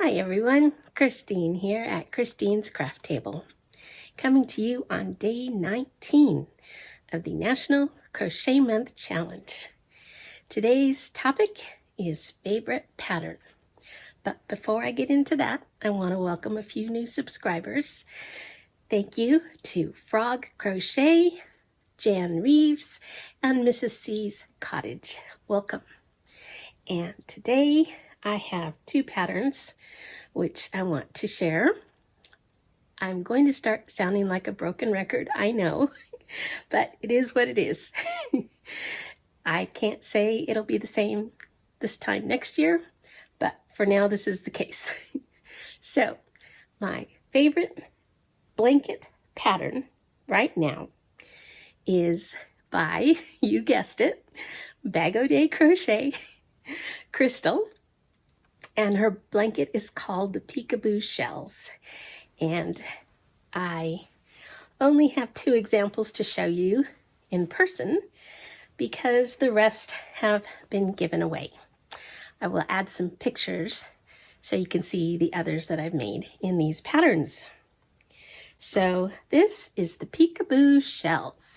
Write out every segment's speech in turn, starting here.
Hi everyone, Christine here at Christine's Craft Table, coming to you on day 19 of the National Crochet Month Challenge. Today's topic is favorite pattern. But before I get into that, I want to welcome a few new subscribers. Thank you to Frog Crochet, Jan Reeves, and Mrs. C's Cottage. Welcome. And today I have two patterns which I want to share. I'm going to start sounding like a broken record, I know, but it is what it is. I can't say it'll be the same this time next year, but for now this is the case. So, my favorite blanket pattern right now is by, you guessed it, Bag O' Day Crochet, Crystal. And her blanket is called the Peekaboo Shells. And I only have two examples to show you in person because the rest have been given away. I will add some pictures so you can see the others that I've made in these patterns. So this is the Peekaboo Shells.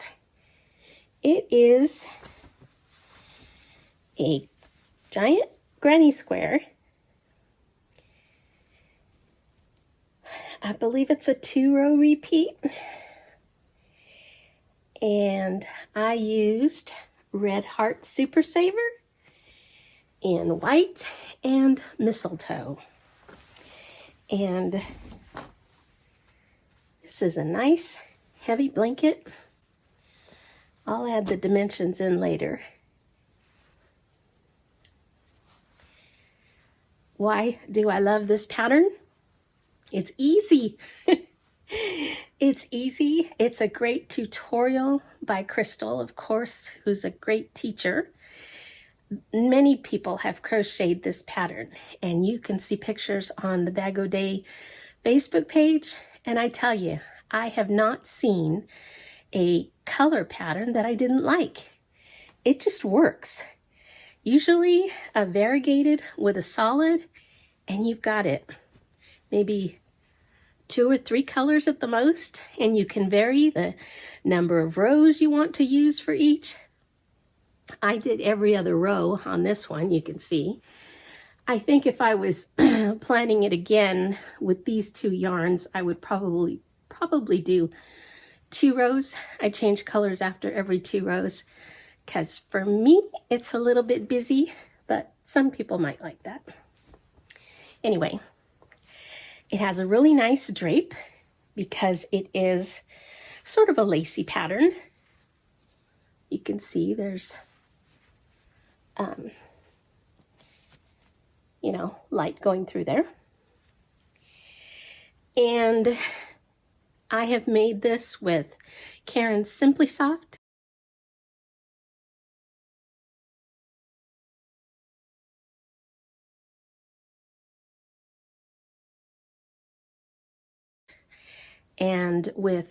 It is a giant granny square. I believe it's a 2-row repeat, and I used Red Heart Super Saver in white and mistletoe. And this is a nice heavy blanket. I'll add the dimensions in later. Why do I love this pattern? It's easy. It's easy. It's a great tutorial by Crystal, of course, who's a great teacher. Many people have crocheted this pattern, and you can see pictures on the Bag O' Day Facebook page. And I tell you, I have not seen a color pattern that I didn't like. It just works. Usually a variegated with a solid, and you've got it. Maybe 2 or 3 colors at the most, and you can vary the number of rows you want to use for each. I did every other row on this one, you can see. I think if I was planning it again with these 2 yarns, I would probably do 2 rows. I change colors after every 2 rows because for me, it's a little bit busy, but some people might like that. Anyway, it has a really nice drape because it is sort of a lacy pattern. You can see there's, light going through there. And I have made this with Karen's Simply Soft. And with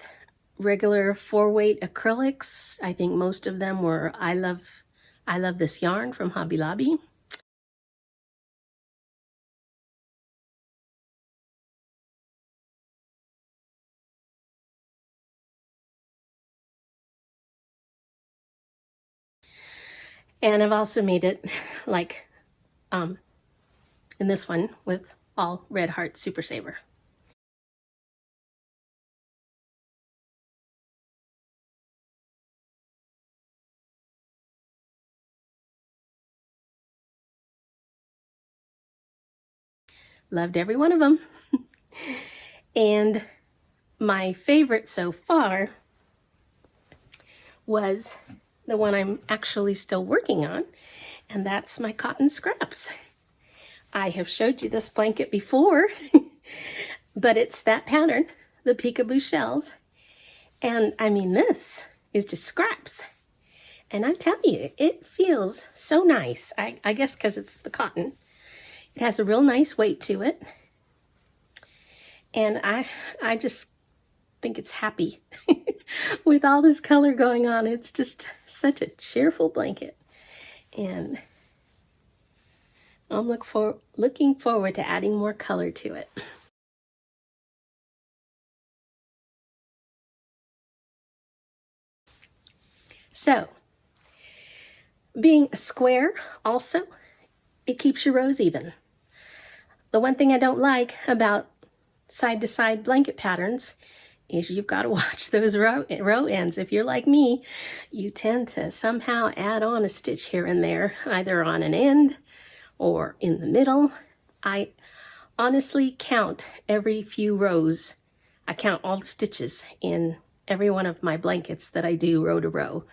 regular 4-weight acrylics. I think most of them were I love this yarn from Hobby Lobby. And I've also made it like in this one with all Red Heart Super Saver. Loved every one of them. And my favorite so far was the one I'm actually still working on, and that's my cotton scraps. I have showed you this blanket before, but it's that pattern, the Peekaboo Shells. And I mean, this is just scraps. And I tell you, it feels so nice. I guess because it's the cotton. It has a real nice weight to it. And I just think it's happy. With all this color going on, it's just such a cheerful blanket. And I'm looking forward to adding more color to it. So, being a square also, it keeps your rows even. The one thing I don't like about side-to-side blanket patterns is you've got to watch those row ends. If you're like me, you tend to somehow add on a stitch here and there, either on an end or in the middle. I honestly count every few rows. I count all the stitches in every one of my blankets that I do row to row,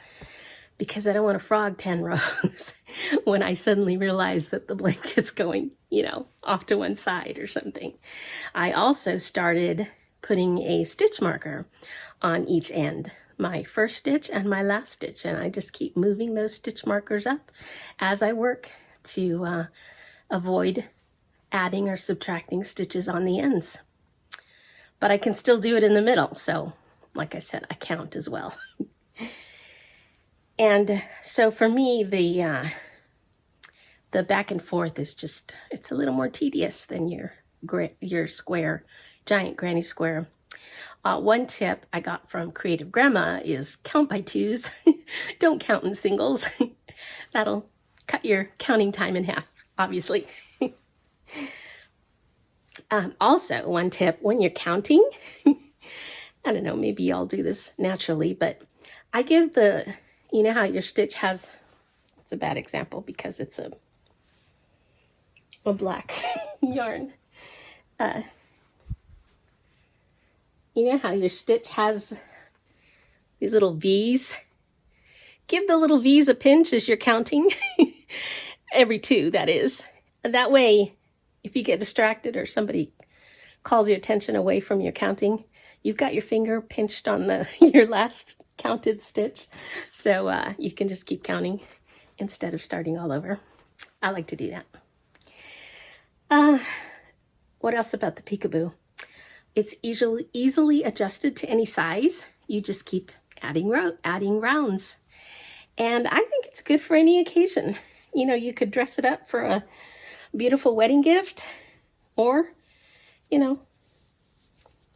because I don't want to frog 10 rows when I suddenly realize that the blanket's going, off to one side or something. I also started putting a stitch marker on each end, my first stitch and my last stitch, and I just keep moving those stitch markers up as I work to avoid adding or subtracting stitches on the ends. But I can still do it in the middle, so like I said, I count as well. And so for me, the back and forth is just, it's a little more tedious than your square, giant granny square. One tip I got from Creative Grandma is count by twos. Don't count in singles. That'll cut your counting time in half, obviously. Also, one tip when you're counting, I don't know, maybe y'all do this naturally, but I give you know how your stitch has, it's a bad example because it's a black yarn. You know how your stitch has these little V's? Give the little V's a pinch as you're counting. Every two, that is. And that way, if you get distracted or somebody calls your attention away from your counting, you've got your finger pinched on your last counted stitch, so you can just keep counting instead of starting all over. I like to do that. What else about the Peekaboo? It's easily adjusted to any size. You just keep adding rounds, and I think it's good for any occasion. You could dress it up for a beautiful wedding gift, or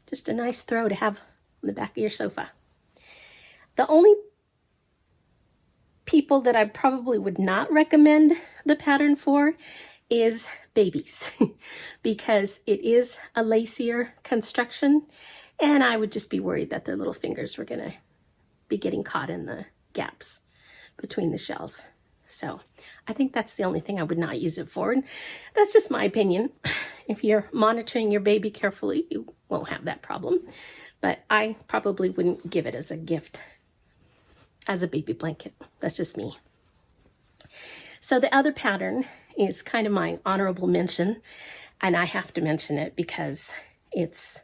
just a nice throw to have on the back of your sofa. The only people that I probably would not recommend the pattern for is babies, because it is a lacier construction, and I would just be worried that their little fingers were going to be getting caught in the gaps between the shells. So I think that's the only thing I would not use it for. And that's just my opinion. If you're monitoring your baby carefully, you won't have that problem. But I probably wouldn't give it as a gift, as a baby blanket. That's just me. So the other pattern is kind of my honorable mention, and I have to mention it because it's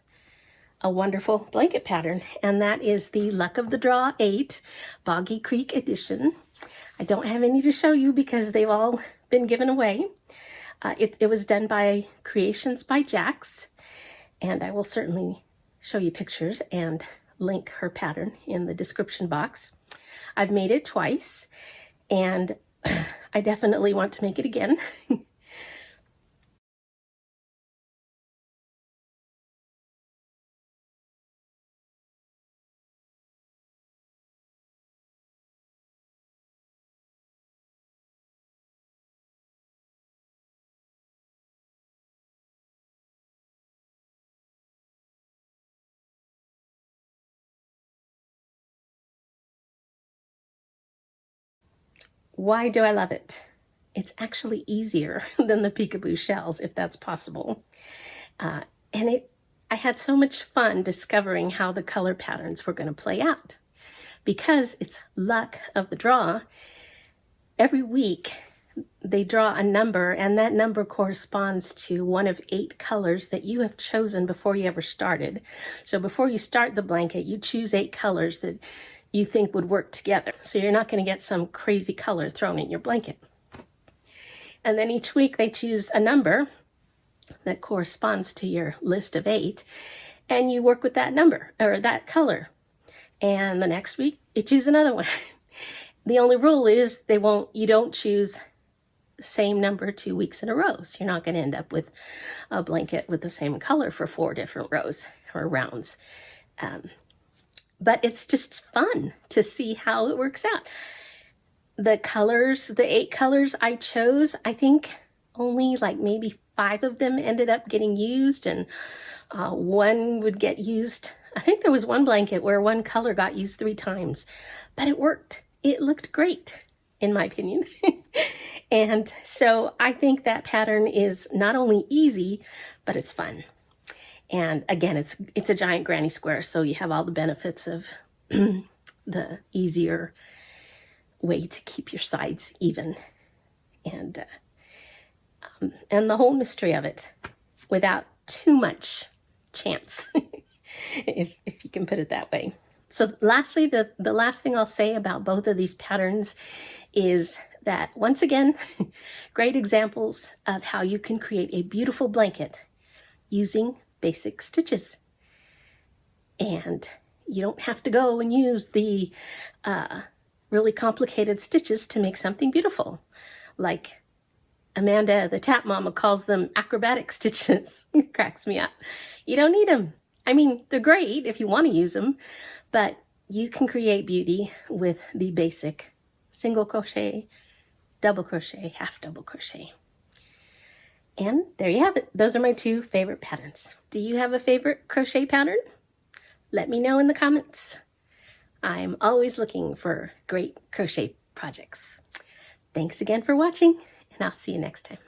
a wonderful blanket pattern, and that is the Luck of the Draw 8 Boggy Creek edition. I don't have any to show you because they've all been given away. It was done by Creations by Jax, and I will certainly show you pictures and link her pattern in the description box. I've made it twice, and I definitely want to make it again. Why do I love it? It's actually easier than the Peekaboo shells, if that's possible. And I had so much fun discovering how the color patterns were going to play out. Because it's luck of the draw, every week they draw a number, and that number corresponds to one of 8 colors that you have chosen before you ever started. So before you start the blanket, you choose 8 colors that you think would work together. So you're not going to get some crazy color thrown in your blanket. And then each week they choose a number that corresponds to your list of 8, and you work with that number or that color. And the next week you choose another one. The only rule is you don't choose the same number 2 weeks in a row. So you're not going to end up with a blanket with the same color for 4 different rows or rounds. But it's just fun to see how it works out. The colors, the 8 colors I chose, I think only like maybe 5 of them ended up getting used, and one would get used. I think there was one blanket where one color got used 3 times, but it worked. It looked great, in my opinion. And so I think that pattern is not only easy, but it's fun. And again, it's a giant granny square, so you have all the benefits of the easier way to keep your sides even, and the whole mystery of it without too much chance, if you can put it that way. So lastly, the last thing I'll say about both of these patterns is that, once again, great examples of how you can create a beautiful blanket using basic stitches. And you don't have to go and use the really complicated stitches to make something beautiful. Like Amanda, the Tap Mama, calls them acrobatic stitches. It cracks me up. You don't need them. I mean, they're great if you want to use them, but you can create beauty with the basic single crochet, double crochet, half double crochet. And there you have it. Those are my 2 favorite patterns. Do you have a favorite crochet pattern? Let me know in the comments. I'm always looking for great crochet projects. Thanks again for watching, and I'll see you next time.